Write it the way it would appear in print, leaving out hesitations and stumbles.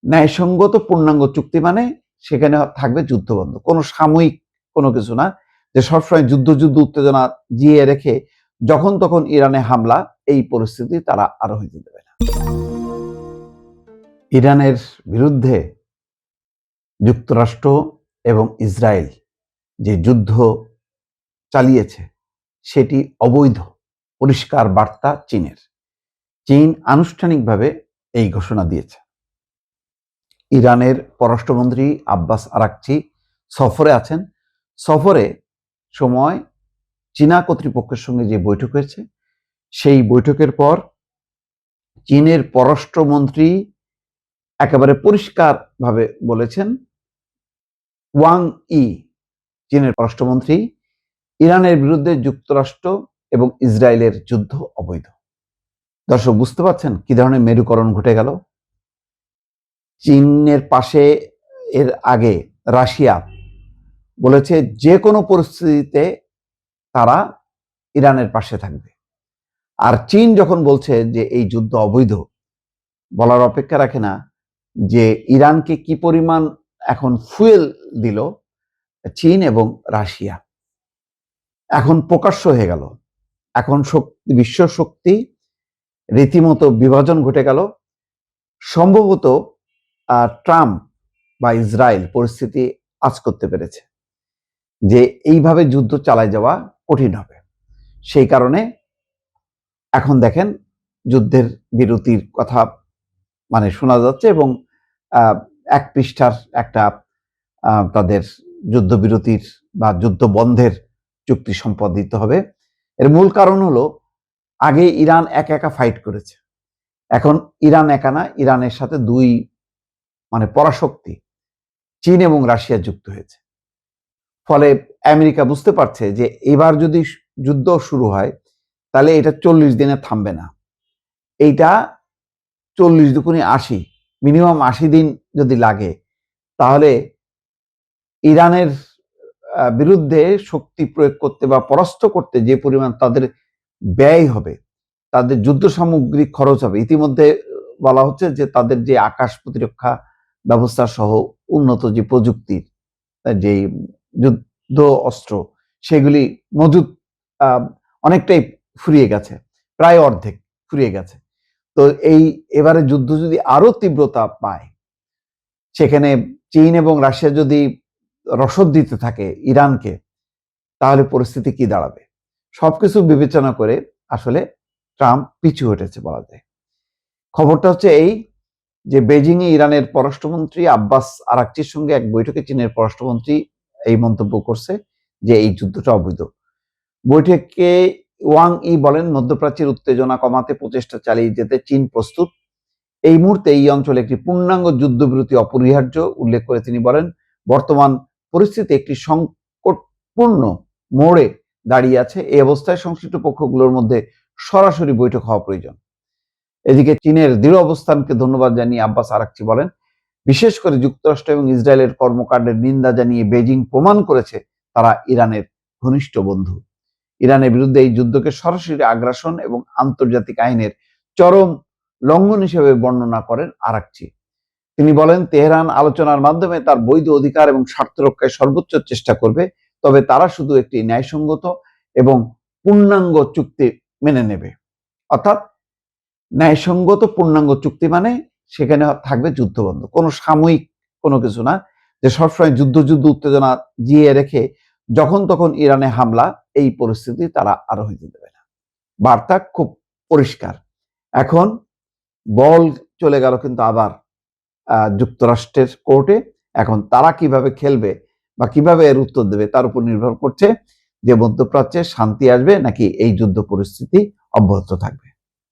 ন্যায়সঙ্গত পূর্ণাঙ্গ চুক্তি মানে সেখানে থাকবে যুদ্ধবন্ধ, কোনো সাময়িক কোনো কিছু না যে সবসময় যুদ্ধ উত্তেজনা জিয়ে রেখে যখন তখন ইরানে হামলা, এই পরিস্থিতি তারা আরো হইতে দেবে না। ইরানের বিরুদ্ধে যুক্তরাষ্ট্র এবং ইসরায়েল যে যুদ্ধ চালিয়েছে সেটি অবৈধ, পরিষ্কার বার্তা চীনের। চীন আনুষ্ঠানিকভাবে এই ঘোষণা দিয়েছে। ইরানের পররাষ্ট্রমন্ত্রী আব্বাস আরাকচি সফরে আছেন। সফরে সময় চীনা কর্তৃপক্ষের সঙ্গে যে বৈঠক হয়েছে, সেই বৈঠকের পর চীনের পররাষ্ট্রমন্ত্রী একেবারে পরিষ্কারভাবে বলেছেন, ওয়াং ই চীনের পররাষ্ট্রমন্ত্রী, ইরানের বিরুদ্ধে যুক্তরাষ্ট্র এবং ইসরায়েলের যুদ্ধ অবৈধ। দর্শক বুঝতে পারছেন কি ধরনের মেরুকরণ ঘটে গেল। চীনের পাশে এর আগে রাশিয়া বলেছে যে কোনো পরিস্থিতিতে তারা ইরানের পাশে থাকবে, আর চীন যখন বলছে যে এই যুদ্ধ অবৈধ, বলার অপেক্ষা রাখে না যে ইরানকে কি পরিমাণ এখন ফুয়েল দিল চীন এবং রাশিয়া। এখন প্রকাশ্য হয়ে গেল, এখন বিশ্ব শক্তি রীতিমতো বিভাজন ঘটে গেল। সম্ভবত ট্রাম্প বা ইসরায়েল পরিস্থিতি আঁচ করতে পেরেছে যে এইভাবে যুদ্ধ চালায় যাওয়া কঠিন হবে। সেই কারণে এখন দেখেন যুদ্ধের বিরতির কথা মানে শোনা যাচ্ছে, এবং এক পৃষ্ঠার একটা তাদের যুদ্ধবিরতির বা যুদ্ধ বন্ধের চুক্তি সম্পাদিত হবে। এর মূল কারণ হলো, আগে ইরান একা একা ফাইট করেছে, এখন ইরান একা না, ইরানের সাথে দুই মানে পরাশক্তি চীন এবং রাশিয়া যুক্ত হয়েছে। ফলে আমেরিকা বুঝতে পারছে যে এবার যদি যুদ্ধ শুরু হয় তাহলে এটা 40 দিনে থামবে না, এইটা 40 দুগুণে 80, মিনিমাম 80 দিন যদি লাগে, তাহলে ইরানের বিরুদ্ধে শক্তি প্রয়োগ করতে বা পরাস্ত করতে যে পরিমাণ তাদের ব্যয় হবে, তাদের যুদ্ধ সামগ্রী খরচ হবে। ইতিমধ্যে বলা হচ্ছে যে তাদের যে আকাশ প্রতিরক্ষা ব্যবস্থা সহ উন্নত যে প্রযুক্তির যে যুদ্ধ অস্ত্র, সেগুলি মজুদ অনেকটাই ফুরিয়ে গেছে, প্রায় অর্ধেক ফুরিয়ে গেছে। তো এবারে যুদ্ধ যদি আরো তীব্রতা পায়, সেখানে চীন এবং রাশিয়া যদি রসদ দিতে থাকে ইরানকে, তাহলে পরিস্থিতি কি দাঁড়াবে? সবকিছু বিবেচনা করে আসলে ট্রাম্প পিছু হটেছে বলা যায়। খবরটা হচ্ছে এই যে বেজিং এ ইরানের পররাষ্ট্রমন্ত্রী আব্বাস আরাকচির সঙ্গে এক বৈঠকে চীনের পররাষ্ট্রমন্ত্রী এই মন্তব্য করছে যে এই যুদ্ধটা অবৈধ। বৈঠকে ওয়াং ই বলেন, মধ্যপ্রাচ্যের উত্তেজনা কমাতে প্রচেষ্টা চালিয়ে যেতে চীন প্রস্তুত। এই মুহূর্তে এই অঞ্চলে একটি পূর্ণাঙ্গ যুদ্ধবিরতি অপরিহার্য উল্লেখ করে তিনি বলেন, বর্তমান পরিস্থিতি একটি সংকটপূর্ণ মোড়ে দাঁড়িয়ে আছে। এই অবস্থায় সংশ্লিষ্ট পক্ষগুলোর মধ্যে সরাসরি বৈঠক হওয়া প্রয়োজন। এদিকে চীনের দৃঢ় অবস্থানকে ধন্যবাদ জানিয়ে আব্বাস আরাকচি বলেন, বিশেষ করে যুক্তরাষ্ট্র এবং ইসরায়েলের কর্মকাণ্ডের নিন্দা জানিয়ে বেজিং প্রমাণ করেছে তারা ইরানের ঘনিষ্ঠ বন্ধু। ইরানের বিরুদ্ধে এই যুদ্ধকে সরাসরি আগ্রাসন এবং আন্তর্জাতিক আইনের চরম লঙ্ঘন হিসেবে বর্ণনা করেন আরাকচি। তিনি বলেন, তেহরান আলোচনার মাধ্যমে তার বৈধ অধিকার এবং স্বার্থ রক্ষায় সর্বোচ্চ চেষ্টা করবে, তবে তারা শুধু একটি ন্যায়সঙ্গত এবং পূর্ণাঙ্গ চুক্তি মেনে নেবে। অর্থাৎ ন্যায়সঙ্গত পূর্ণাঙ্গ চুক্তি মানে সেখানে থাকবে যুদ্ধবন্ধ, কোনো সাময়িক কোনো কিছু না যে সবসময় যুদ্ধ উত্তেজনা জিয়ে রেখে যখন তখন ইরানে হামলা, এই পরিস্থিতি তারা আরো হইতে দেবে না। বার্তা খুব পরিষ্কার। এখন বল চলে গেল কিন্তু আবার যুক্তরাষ্ট্রের কোর্টে। এখন তারা কিভাবে খেলবে বা কিভাবে এর উত্তর দেবে তার উপর নির্ভর করছে যে মধ্যপ্রাচ্যে শান্তি আসবে নাকি এই যুদ্ধ পরিস্থিতি অব্যাহত থাকবে।